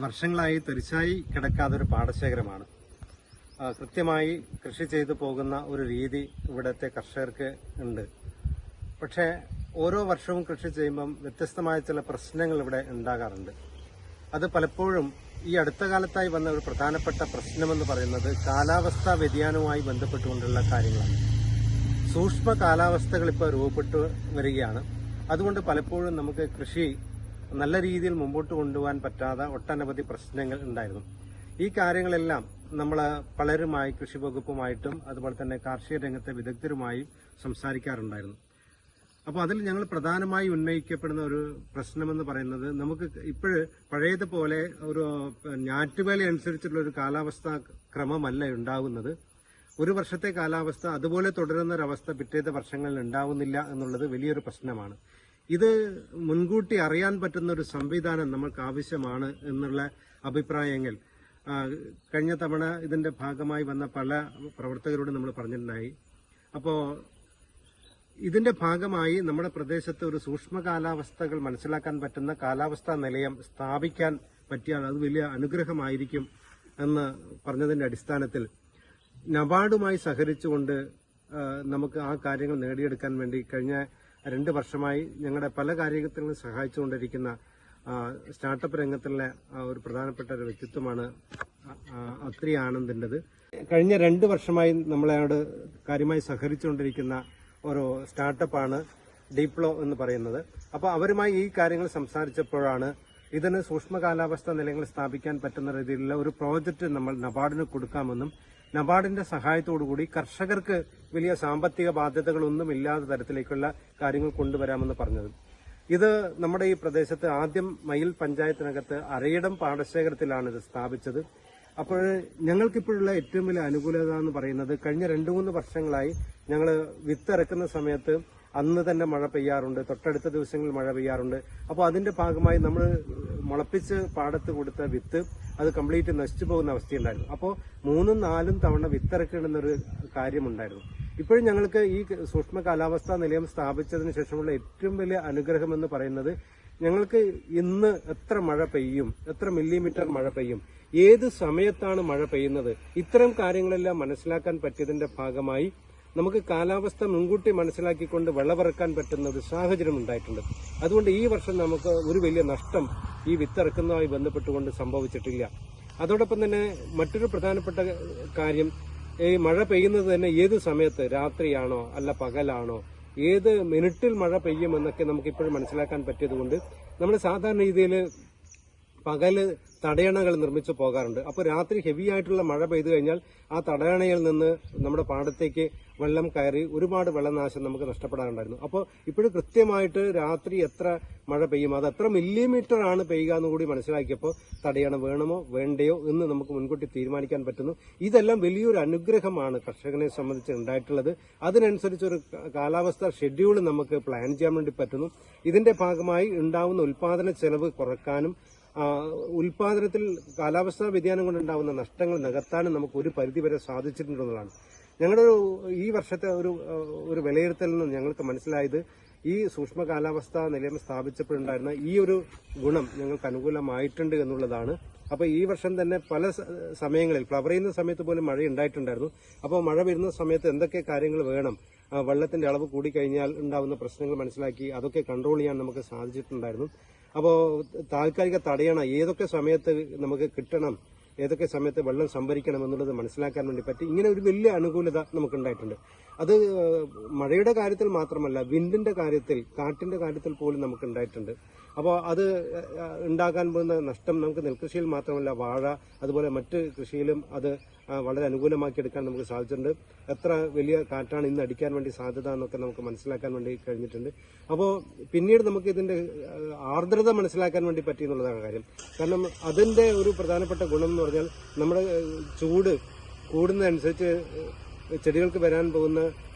വർഷങ്ങളായി തരിശായി കിടക്കാതൊരു പാടശേഖരമാണ്. കൃത്യമായി കൃഷി ചെയ്തു പോകുന്ന ഒരു രീതി ഇവിടുത്തെ കർഷകർക്ക് ഉണ്ട്. പക്ഷേ ഓരോ വർഷവും കൃഷി ചെയ്യുമ്പം വ്യത്യസ്തമായ ചില പ്രശ്നങ്ങൾ ഇവിടെ ഉണ്ടാകാറുണ്ട്. അത് പലപ്പോഴും ഈ അടുത്ത കാലത്തായി വന്ന ഒരു പ്രധാനപ്പെട്ട പ്രശ്നമെന്ന് പറയുന്നത് കാലാവസ്ഥാ വ്യതിയാനവുമായി ബന്ധപ്പെട്ടുകൊണ്ടുള്ള കാര്യങ്ങളാണ്. സൂക്ഷ്മ കാലാവസ്ഥകൾ ഇപ്പോൾ രൂപപ്പെട്ടു വരികയാണ്. അതുകൊണ്ട് പലപ്പോഴും നമുക്ക് കൃഷി നല്ല രീതിയിൽ മുമ്പോട്ട് കൊണ്ടുപോകാൻ പറ്റാതെ ഒട്ടനവധി പ്രശ്നങ്ങൾ ഉണ്ടായിരുന്നു. ഈ കാര്യങ്ങളെല്ലാം നമ്മൾ പലരുമായി കൃഷി വകുപ്പുമായിട്ടും അതുപോലെ തന്നെ കാർഷിക രംഗത്തെ വിദഗ്ധരുമായും സംസാരിക്കാറുണ്ടായിരുന്നു. അപ്പോൾ അതിൽ ഞങ്ങൾ പ്രധാനമായി ഉന്നയിക്കപ്പെടുന്ന ഒരു പ്രശ്നമെന്ന് പറയുന്നത്, നമുക്ക് ഇപ്പോഴ് പഴയതുപോലെ ഒരു ഞാറ്റുവേല അനുസരിച്ചുള്ള ഒരു കാലാവസ്ഥാ ക്രമമല്ല ഉണ്ടാകുന്നത്. ഒരു വർഷത്തെ കാലാവസ്ഥ അതുപോലെ തുടരുന്നൊരവസ്ഥ പിറ്റേത്തെ വർഷങ്ങളിൽ ഉണ്ടാവുന്നില്ല എന്നുള്ളത് വലിയൊരു പ്രശ്നമാണ്. ഇത് മുൻകൂട്ടി അറിയാൻ പറ്റുന്ന ഒരു സംവിധാനം നമുക്ക് ആവശ്യമാണ് എന്നുള്ള അഭിപ്രായങ്ങൾ കഴിഞ്ഞ തവണ ഇതിന്റെ ഭാഗമായി വന്ന പല പ്രവർത്തകരോട് നമ്മൾ പറഞ്ഞിട്ടുണ്ടായി. അപ്പോൾ ഇതിന്റെ ഭാഗമായി നമ്മുടെ പ്രദേശത്ത് ഒരു സൂക്ഷ്മ കാലാവസ്ഥകൾ മനസ്സിലാക്കാൻ പറ്റുന്ന കാലാവസ്ഥാ നിലയം സ്ഥാപിക്കാൻ പറ്റിയാൽ അത് വലിയ അനുഗ്രഹമായിരിക്കും എന്ന് പറഞ്ഞതിന്റെ അടിസ്ഥാനത്തിൽ നബാർഡുമായി സഹകരിച്ചുകൊണ്ട് നമുക്ക് ആ കാര്യങ്ങൾ നേടിയെടുക്കാൻ വേണ്ടി കഴിഞ്ഞ 2 വർഷമായി ഞങ്ങളുടെ പല കാര്യത്തിലും സഹായിച്ചുകൊണ്ടിരിക്കുന്ന സ്റ്റാർട്ടപ്പ് രംഗത്തുള്ള ഒരു പ്രധാനപ്പെട്ട ഒരു വ്യക്തിത്വമാണ് അത്രി ആനന്ദിൻ്റെത്. കഴിഞ്ഞ 2 വർഷമായി നമ്മളോട് കാര്യമായി സഹകരിച്ചുകൊണ്ടിരിക്കുന്ന ഒരു സ്റ്റാർട്ടപ്പാണ് ഡീപ്ലോ എന്ന് പറയുന്നത്. അപ്പോൾ അവരുമായി ഈ കാര്യങ്ങൾ സംസാരിച്ചപ്പോഴാണ് ഇതിന് സൂക്ഷ്മ കാലാവസ്ഥാ നിലയങ്ങൾ സ്ഥാപിക്കാൻ പറ്റുന്ന രീതിയിലുള്ള ഒരു പ്രോജക്റ്റ് നമ്മൾ നബാർഡിന് കൊടുക്കാമെന്നും നബാർഡിന്റെ സഹായത്തോടുകൂടി കർഷകർക്ക് വലിയ സാമ്പത്തിക ബാധ്യതകളൊന്നും ഇല്ലാത്ത തരത്തിലേക്കുള്ള കാര്യങ്ങൾ കൊണ്ടുവരാമെന്ന് പറഞ്ഞത്. ഇത് നമ്മുടെ ഈ പ്രദേശത്ത് ആദ്യം മയിൽ പഞ്ചായത്തിനകത്ത് അരയിടം പാടശേഖരത്തിലാണ് ഇത് സ്ഥാപിച്ചത്. അപ്പോൾ ഞങ്ങൾക്കിപ്പോഴുള്ള ഏറ്റവും വലിയ അനുകൂലത എന്ന് പറയുന്നത്, കഴിഞ്ഞ 2-3 വർഷങ്ങളായി ഞങ്ങൾ വിത്തിറക്കുന്ന സമയത്ത് അന്ന് തന്നെ മഴ പെയ്യാറുണ്ട്, തൊട്ടടുത്ത ദിവസങ്ങളിൽ മഴ പെയ്യാറുണ്ട്. അപ്പോൾ അതിന്റെ ഭാഗമായി നമ്മൾ മുളപ്പിച്ച് പാടത്ത് കൊടുത്ത വിത്ത് അത് കംപ്ലീറ്റ് നശിച്ചു പോകുന്ന അവസ്ഥയുണ്ടായിരുന്നു. അപ്പോൾ 3-4 തവണ വിത്തിറക്കണമെന്നൊരു കാര്യമുണ്ടായിരുന്നു. ഇപ്പോഴും ഞങ്ങൾക്ക് ഈ സൂക്ഷ്മ കാലാവസ്ഥാ നിലയം സ്ഥാപിച്ചതിന് ശേഷമുള്ള ഏറ്റവും വലിയ അനുഗ്രഹം എന്ന് പറയുന്നത്, ഞങ്ങൾക്ക് ഇന്ന് എത്ര മഴ പെയ്യും, എത്ര മില്ലിമീറ്റർ മഴ പെയ്യും, ഏത് സമയത്താണ് മഴ പെയ്യുന്നത്, ഇത്തരം കാര്യങ്ങളെല്ലാം മനസ്സിലാക്കാൻ പറ്റിയതിന്റെ ഭാഗമായി നമുക്ക് കാലാവസ്ഥ മുൻകൂട്ടി മനസ്സിലാക്കിക്കൊണ്ട് വിളവിറക്കാൻ പറ്റുന്ന ഒരു സാഹചര്യം ഉണ്ടായിട്ടുണ്ട്. അതുകൊണ്ട് ഈ വർഷം നമുക്ക് ഒരു വലിയ നഷ്ടം ഈ വിത്തിറക്കുന്നതുമായി ബന്ധപ്പെട്ടുകൊണ്ട് സംഭവിച്ചിട്ടില്ല. അതോടൊപ്പം തന്നെ മറ്റൊരു പ്രധാനപ്പെട്ട കാര്യം, ഈ മഴ പെയ്യുന്നത് തന്നെ ഏത് സമയത്ത്, രാത്രിയാണോ അല്ല പകലാണോ, ഏത് മിനിറ്റിൽ മഴ പെയ്യുമെന്നൊക്കെ നമുക്ക് ഇപ്പോഴും മനസ്സിലാക്കാൻ പറ്റിയതുകൊണ്ട് നമ്മൾ സാധാരണ രീതിയിൽ പകല് തടയണകൾ നിർമ്മിച്ചു പോകാറുണ്ട്. അപ്പോൾ രാത്രി ഹെവി ആയിട്ടുള്ള മഴ പെയ്തു കഴിഞ്ഞാൽ ആ തടയണയിൽ നിന്ന് നമ്മുടെ പാടത്തേക്ക് വെള്ളം കയറി ഒരുപാട് വെള്ളനാശം നമുക്ക് നഷ്ടപ്പെടാറുണ്ടായിരുന്നു. അപ്പോൾ ഇപ്പോഴും കൃത്യമായിട്ട് രാത്രി എത്ര മഴ പെയ്യും, അത് എത്ര മില്ലിമീറ്റർ ആണ് പെയ്യുക എന്ന് കൂടി മനസ്സിലാക്കിയപ്പോൾ തടയണ വേണമോ വേണ്ടയോ എന്ന് നമുക്ക് മുൻകൂട്ടി തീരുമാനിക്കാൻ പറ്റുന്നു. ഇതെല്ലാം വലിയൊരു അനുഗ്രഹമാണ് കർഷകനെ സംബന്ധിച്ച് ഉണ്ടായിട്ടുള്ളത്. അതിനനുസരിച്ചൊരു കാലാവസ്ഥാ ഷെഡ്യൂൾ നമുക്ക് പ്ലാൻ ചെയ്യാൻ വേണ്ടി പറ്റുന്നു. ഇതിന്റെ ഭാഗമായി ഉണ്ടാവുന്ന ഉൽപാദന ചെലവ് കുറക്കാനും ഉൽപാദനത്തിൽ കാലാവസ്ഥാ വ്യതിയാനം കൊണ്ടുണ്ടാകുന്ന നഷ്ടങ്ങൾ നികത്താനും നമുക്ക് ഒരു പരിധിവരെ സാധിച്ചിട്ടുണ്ടെന്നതാണ് ഞങ്ങളുടെ ഈ വർഷത്തെ ഒരു വിലയിരുത്തലിൽ നിന്ന് ഞങ്ങൾക്ക് മനസ്സിലായത്. ഈ സൂക്ഷ്മ കാലാവസ്ഥാ നിലയം സ്ഥാപിച്ചപ്പോഴുണ്ടായിരുന്ന ഈ ഒരു ഗുണം ഞങ്ങൾക്ക് അനുകൂലമായിട്ടുണ്ട് എന്നുള്ളതാണ്. അപ്പോൾ ഈ വർഷം തന്നെ പല സമയങ്ങളിൽ ഫ്ലവർ ചെയ്യുന്ന സമയത്ത് പോലും മഴ ഉണ്ടായിട്ടുണ്ടായിരുന്നു. അപ്പോൾ മഴ വരുന്ന സമയത്ത് എന്തൊക്കെ കാര്യങ്ങൾ വേണം, വെള്ളത്തിന്റെ അളവ് കൂടിക്കഴിഞ്ഞാൽ ഉണ്ടാകുന്ന പ്രശ്നങ്ങൾ മനസ്സിലാക്കി അതൊക്കെ കൺട്രോൾ ചെയ്യാൻ നമുക്ക് സാധിച്ചിട്ടുണ്ടായിരുന്നു. അപ്പോൾ താൽക്കാലിക തടയണ ഏതൊക്കെ സമയത്ത് നമുക്ക് കിട്ടണം, ഏതൊക്കെ സമയത്ത് വെള്ളം സംഭരിക്കണം എന്നുള്ളത് മനസ്സിലാക്കാൻ വേണ്ടി പറ്റി. ഇങ്ങനെ ഒരു വലിയ അനുകൂലത നമുക്കുണ്ടായിട്ടുണ്ട്. അത് മഴയുടെ കാര്യത്തിൽ മാത്രമല്ല, വിൻഡിന്റെ കാര്യത്തിൽ, കാറ്റിന്റെ കാര്യത്തിൽ പോലും നമുക്ക് ഉണ്ടായിട്ടുണ്ട്. അപ്പോൾ അത് ഉണ്ടാകാൻ പോകുന്ന നഷ്ടം നമുക്ക് നെൽകൃഷിയിൽ മാത്രമല്ല, വാഴ അതുപോലെ മറ്റ് കൃഷിയിലും അത് വളരെ അനുകൂലമാക്കിയെടുക്കാൻ നമുക്ക് സാധിച്ചിട്ടുണ്ട്. എത്ര വലിയ കാറ്റാണ് ഇന്ന് അടിക്കാൻ വേണ്ടി സാധ്യത എന്നൊക്കെ നമുക്ക് മനസ്സിലാക്കാൻ വേണ്ടി കഴിഞ്ഞിട്ടുണ്ട്. അപ്പോൾ പിന്നീട് നമുക്ക് ഇതിന്റെ ആർദ്രത മനസ്സിലാക്കാൻ വേണ്ടി പറ്റി എന്നുള്ളതാണ് കാര്യം. കാരണം അതിന്റെ ഒരു പ്രധാനപ്പെട്ട ഗുണം എന്ന് പറഞ്ഞാൽ, നമ്മുടെ ചൂട് കൂടുന്നതനുസരിച്ച് ചെടികൾക്ക് വരാൻ പോകുന്ന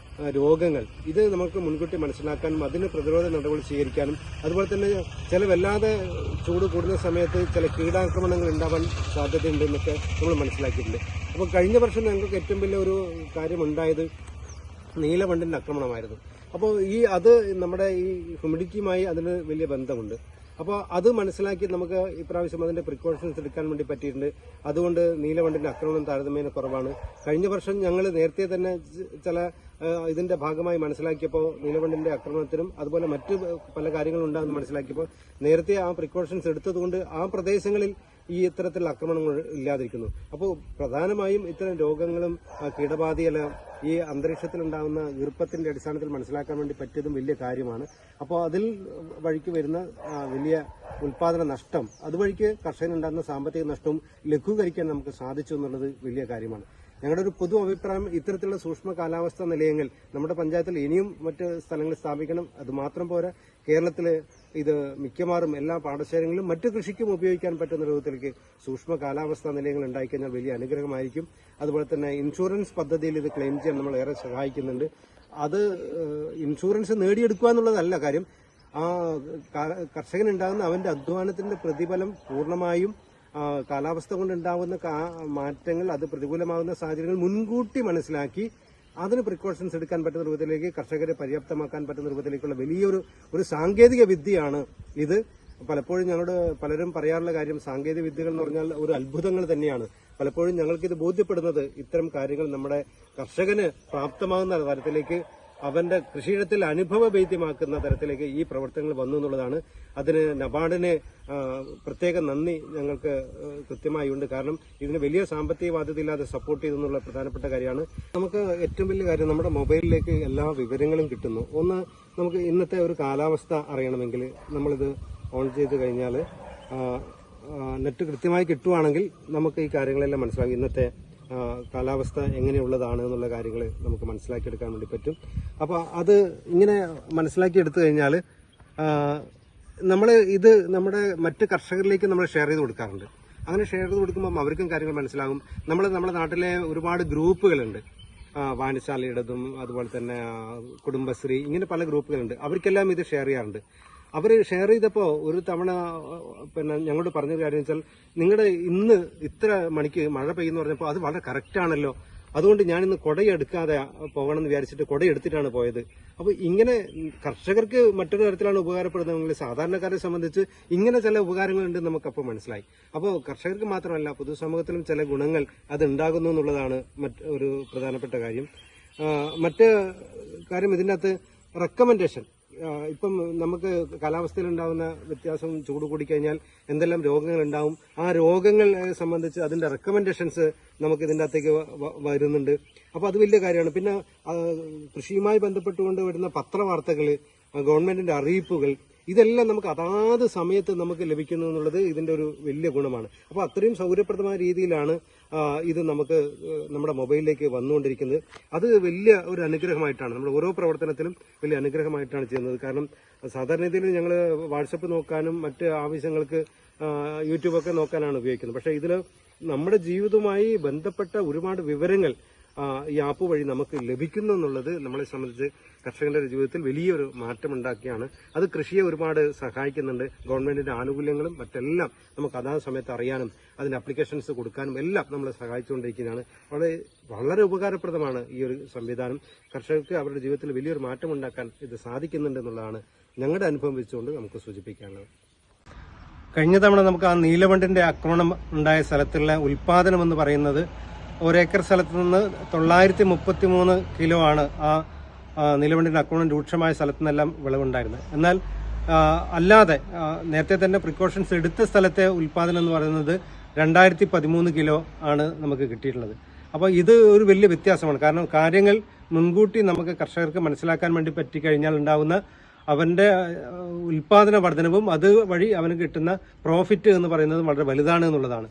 രോഗങ്ങൾ ഇത് നമുക്ക് മുൻകൂട്ടി മനസ്സിലാക്കാനും അതിന് പ്രതിരോധ നടപടി സ്വീകരിക്കാനും, അതുപോലെ തന്നെ ചില വല്ലാതെ ചൂട് കൂടുന്ന സമയത്ത് ചില കീടാക്രമണങ്ങൾ ഉണ്ടാവാൻ സാധ്യതയുണ്ടെന്നൊക്കെ നമ്മൾ മനസ്സിലാക്കിയിട്ടുണ്ട്. അപ്പോൾ കഴിഞ്ഞ വർഷം ഞങ്ങൾക്ക് ഏറ്റവും വലിയ ഒരു കാര്യമുണ്ടായത് നീലവണ്ടിന്റെ ആക്രമണമായിരുന്നു. അപ്പോൾ അത് നമ്മുടെ ഈ ഹ്യൂമിഡിറ്റിയുമായി അതിന് വലിയ ബന്ധമുണ്ട്. അപ്പോൾ അത് മനസ്സിലാക്കി നമുക്ക് ഇപ്രാവശ്യം അതിന്റെ പ്രിക്കോഷൻസ് എടുക്കാൻ വേണ്ടി പറ്റിയിട്ടുണ്ട്. അതുകൊണ്ട് നീലവണ്ടിന്റെ ആക്രമണം താരതമ്യേന കുറവാണ്. കഴിഞ്ഞ വർഷം ഞങ്ങൾ നേരത്തെ തന്നെ ചില ഇതിന്റെ ഭാഗമായി മനസ്സിലാക്കിയപ്പോൾ നീലവണ്ടിന്റെ ആക്രമണത്തിനും അതുപോലെ മറ്റ് പല കാര്യങ്ങളുണ്ടാകുമെന്ന് മനസ്സിലാക്കിയപ്പോൾ നേരത്തെ ആ പ്രിക്കോഷൻസ് എടുത്തതുകൊണ്ട് ആ പ്രദേശങ്ങളിൽ ഈ ഇത്തരത്തിലുള്ള ആക്രമണങ്ങൾ ഇല്ലാതിരിക്കുന്നു. അപ്പോൾ പ്രധാനമായും ഇത്തരം രോഗങ്ങളും കീടബാധയെല്ലാം ഈ അന്തരീക്ഷത്തിലുണ്ടാകുന്ന ഈർപ്പത്തിന്റെ അടിസ്ഥാനത്തിൽ മനസ്സിലാക്കാൻ വേണ്ടി പറ്റിയതും വലിയ കാര്യമാണ്. അപ്പോൾ അതിൽ വഴിക്ക് വരുന്ന വലിയ ഉൽപാദന നഷ്ടം, അതുവഴിക്ക് കർഷകനുണ്ടാകുന്ന സാമ്പത്തിക നഷ്ടവും ലഘൂകരിക്കാൻ നമുക്ക് സാധിച്ചു എന്നുള്ളത് വലിയ കാര്യമാണ്. ഞങ്ങളുടെ ഒരു പൊതു അഭിപ്രായം ഇത്തരത്തിലുള്ള സൂക്ഷ്മ കാലാവസ്ഥാ നിലയങ്ങൾ നമ്മുടെ പഞ്ചായത്തിൽ ഇനിയും മറ്റ് സ്ഥലങ്ങളിൽ സ്ഥാപിക്കണം. അത് മാത്രം പോരാ, കേരളത്തിൽ ഇത് മിക്കവാറും എല്ലാ പാടശേഖരങ്ങളിലും മറ്റു കൃഷിക്കും ഉപയോഗിക്കാൻ പറ്റുന്ന രൂപത്തിലേക്ക് സൂക്ഷ്മ കാലാവസ്ഥാ നിലയങ്ങൾ ഉണ്ടായിക്കഴിഞ്ഞാൽ വലിയ അനുഗ്രഹമായിരിക്കും. അതുപോലെ തന്നെ ഇൻഷുറൻസ് പദ്ധതിയിൽ ഇത് ക്ലെയിം ചെയ്യാൻ നമ്മൾ ഏറെ സഹായിക്കുന്നുണ്ട്. അത് ഇൻഷുറൻസ് നേടിയെടുക്കുക എന്നുള്ളതല്ല കാര്യം, ആ കർഷകനുണ്ടാകുന്ന അവന്റെ അധ്വാനത്തിന്റെ പ്രതിഫലം പൂർണ്ണമായും കാലാവസ്ഥ കൊണ്ടുണ്ടാകുന്ന മാറ്റങ്ങൾ, അത് പ്രതികൂലമാകുന്ന സാഹചര്യങ്ങൾ മുൻകൂട്ടി മനസ്സിലാക്കി അതിന് പ്രിക്കോഷൻസ് എടുക്കാൻ പറ്റുന്ന രൂപത്തിലേക്ക് കർഷകരെ പര്യാപ്തമാക്കാൻ പറ്റുന്ന രൂപത്തിലേക്കുള്ള വലിയൊരു സാങ്കേതിക വിദ്യയാണ് ഇത്. പലപ്പോഴും ഞങ്ങളോട് പലരും പറയാറുള്ള കാര്യം, സാങ്കേതിക വിദ്യകൾ എന്ന് പറഞ്ഞാൽ ഒരു അത്ഭുതങ്ങൾ തന്നെയാണ്. പലപ്പോഴും ഞങ്ങൾക്കിത് ബോധ്യപ്പെടുന്നത് ഇത്തരം കാര്യങ്ങൾ നമ്മുടെ കർഷകന് പ്രാപ്തമാകുന്ന തരത്തിലേക്ക്, അവന്റെ കൃഷിയിടത്തിൽ അനുഭവവേദ്യമാക്കുന്ന തരത്തിലേക്ക് ഈ പ്രവർത്തനങ്ങൾ വന്നു എന്നുള്ളതാണ്. അതിന് നബാർഡിന് പ്രത്യേക നന്ദി ഞങ്ങൾക്ക് കൃത്യമായി ഉണ്ട്. കാരണം ഇതിന് വലിയ സാമ്പത്തിക ബാധ്യതയില്ലാതെ സപ്പോർട്ട് ചെയ്തെന്നുള്ള പ്രധാനപ്പെട്ട കാര്യമാണ്. നമുക്ക് ഏറ്റവും വലിയ കാര്യം, നമ്മുടെ മൊബൈലിലേക്ക് എല്ലാ വിവരങ്ങളും കിട്ടുന്നു. ഒന്ന്, നമുക്ക് ഇന്നത്തെ ഒരു കാലാവസ്ഥ അറിയണമെങ്കിൽ നമ്മളിത് ഓൺ ചെയ്ത് കഴിഞ്ഞാൽ നെറ്റ് കൃത്യമായി കിട്ടുവാണെങ്കിൽ നമുക്ക് ഈ കാര്യങ്ങളെല്ലാം മനസ്സിലാകും. ഇന്നത്തെ കാലാവസ്ഥ എങ്ങനെയുള്ളതാണ് എന്നുള്ള കാര്യങ്ങൾ നമുക്ക് മനസ്സിലാക്കിയെടുക്കാൻ വേണ്ടി പറ്റും. അപ്പോൾ അത് ഇങ്ങനെ മനസ്സിലാക്കിയെടുത്തു കഴിഞ്ഞാൽ നമ്മൾ ഇത് നമ്മുടെ മറ്റ് കർഷകരിലേക്ക് നമ്മൾ ഷെയർ ചെയ്ത് കൊടുക്കാറുണ്ട്. അങ്ങനെ ഷെയർ ചെയ്ത് കൊടുക്കുമ്പോൾ അവർക്കും കാര്യങ്ങൾ മനസ്സിലാകും. നമ്മുടെ നാട്ടിലെ ഒരുപാട് ഗ്രൂപ്പുകളുണ്ട്, വായനശാലയുടേതും അതുപോലെ തന്നെ കുടുംബശ്രീ, ഇങ്ങനെ പല ഗ്രൂപ്പുകളുണ്ട്. അവർക്കെല്ലാം ഇത് ഷെയർ ചെയ്യാറുണ്ട്. അവർ ഷെയർ ചെയ്തപ്പോൾ ഒരു തവണ ഞങ്ങളോട് പറഞ്ഞൊരു കാര്യം വെച്ചാൽ, നിങ്ങളുടെ ഇന്ന് ഇത്ര മണിക്ക് മഴ പെയ്യുന്നു പറഞ്ഞപ്പോൾ അത് വളരെ കറക്റ്റാണല്ലോ, അതുകൊണ്ട് ഞാനിന്ന് കുടയെടുക്കാതെ പോകണമെന്ന് വിചാരിച്ചിട്ട് കുടയെടുത്തിട്ടാണ് പോയത്. അപ്പോൾ ഇങ്ങനെ കർഷകർക്ക് മറ്റൊരു തരത്തിലാണ് ഉപകാരപ്പെടുന്നതെങ്കിൽ സാധാരണക്കാരെ സംബന്ധിച്ച് ഇങ്ങനെ ചില ഉപകാരങ്ങളുണ്ട് നമുക്കപ്പോൾ മനസ്സിലായി. അപ്പോൾ കർഷകർക്ക് മാത്രമല്ല, പൊതുസമൂഹത്തിലും ചില ഗുണങ്ങൾ അത് ഉണ്ടാകുന്നു എന്നുള്ളതാണ് ഒരു പ്രധാനപ്പെട്ട കാര്യം. മറ്റ് കാര്യം, ഇതിൻ്റെ അകത്ത് റെക്കമെൻഡേഷൻ, ഇപ്പം നമുക്ക് കാലാവസ്ഥയിൽ ഉണ്ടാകുന്ന വ്യത്യാസം, ചൂട് കൂടിക്കഴിഞ്ഞാൽ എന്തെല്ലാം രോഗങ്ങൾ ഉണ്ടാവും, ആ രോഗങ്ങളെ സംബന്ധിച്ച് അതിന്റെ റെക്കമെൻഡേഷൻസ് നമുക്ക് ഇതിൻ്റെ അകത്തേക്ക് വരുന്നുണ്ട്. അപ്പോൾ അത് വലിയ കാര്യമാണ്. പിന്നെ കൃഷിയുമായി ബന്ധപ്പെട്ടുകൊണ്ട് വരുന്ന പത്രവാർത്തകൾ, ഗവൺമെന്റിന്റെ അറിയിപ്പുകൾ, ഇതെല്ലാം നമുക്ക് അതാത് സമയത്ത് നമുക്ക് ലഭിക്കുന്നു എന്നുള്ളത് ഇതിന്റെ ഒരു വലിയ ഗുണമാണ്. അപ്പോൾ അത്രയും സൗകര്യപ്രദമായ രീതിയിലാണ് ഇത് നമുക്ക് നമ്മുടെ മൊബൈലിലേക്ക് വന്നുകൊണ്ടിരിക്കുന്നത്. അത് വലിയ ഒരു അനുഗ്രഹമായിട്ടാണ്, നമ്മുടെ ഓരോ പ്രവർത്തനത്തിലും വലിയ അനുഗ്രഹമായിട്ടാണ് ചെയ്യുന്നത്. കാരണം സാധാരണ രീതിയിൽ ഞങ്ങൾ വാട്സപ്പ് നോക്കാനും മറ്റ് ആവശ്യങ്ങൾക്ക് യൂട്യൂബൊക്കെ നോക്കാനാണ് ഉപയോഗിക്കുന്നത്. പക്ഷേ ഇതിൽ നമ്മുടെ ജീവിതവുമായി ബന്ധപ്പെട്ട ഒരുപാട് വിവരങ്ങൾ ഈ ആപ്പ് വഴി നമുക്ക് ലഭിക്കുന്നു എന്നുള്ളത് നമ്മളെ സംബന്ധിച്ച് കർഷകന്റെ ജീവിതത്തിൽ വലിയൊരു മാറ്റമുണ്ടാക്കിയാണ്. അത് കൃഷിയെ ഒരുപാട് സഹായിക്കുന്നുണ്ട്. ഗവൺമെന്റിന്റെ ആനുകൂല്യങ്ങളും മറ്റെല്ലാം നമുക്ക് അതാത് സമയത്ത് അറിയാനും അതിന് അപ്ലിക്കേഷൻസ് കൊടുക്കാനും എല്ലാം നമ്മളെ സഹായിച്ചുകൊണ്ടിരിക്കുന്നതാണ്. വളരെ ഉപകാരപ്രദമാണ് ഈ ഒരു സംവിധാനം. കർഷകർക്ക് അവരുടെ ജീവിതത്തിൽ വലിയൊരു മാറ്റമുണ്ടാക്കാൻ ഇത് സാധിക്കുന്നുണ്ട് എന്നുള്ളതാണ് ഞങ്ങളുടെ അനുഭവം വെച്ചുകൊണ്ട് നമുക്ക് സൂചിപ്പിക്കാനുള്ളത്. കഴിഞ്ഞ തവണ നമുക്ക് ആ നീലവണ്ടിന്റെ ആക്രമണം ഉണ്ടായ സ്ഥലത്തുള്ള ഉൽപാദനം എന്ന് പറയുന്നത്, ഒരേക്കർ സ്ഥലത്ത് നിന്ന് 933 കിലോ ആണ് ആ നീലവണ്ടിന്റെ ആക്രമണം രൂക്ഷമായ സ്ഥലത്തു നിന്നെല്ലാം വിളവുണ്ടായിരുന്നത്. എന്നാൽ അല്ലാതെ നേരത്തെ തന്നെ പ്രിക്കോഷൻസ് എടുത്ത സ്ഥലത്തെ ഉൽപാദനം എന്ന് പറയുന്നത് 2013 കിലോ ആണ് നമുക്ക് കിട്ടിയിട്ടുള്ളത്. അപ്പോൾ ഇത് ഒരു വലിയ വ്യത്യാസമാണ്. കാരണം കാര്യങ്ങൾ മുൻകൂട്ടി നമുക്ക് കർഷകർക്ക് മനസ്സിലാക്കാൻ വേണ്ടി പറ്റിക്കഴിഞ്ഞാൽ ഉണ്ടാകുന്ന അവന്റെ ഉൽപാദന വർധനവും അത് വഴി അവന് കിട്ടുന്ന പ്രോഫിറ്റ് എന്ന് പറയുന്നത് വളരെ വലുതാണ് എന്നുള്ളതാണ്.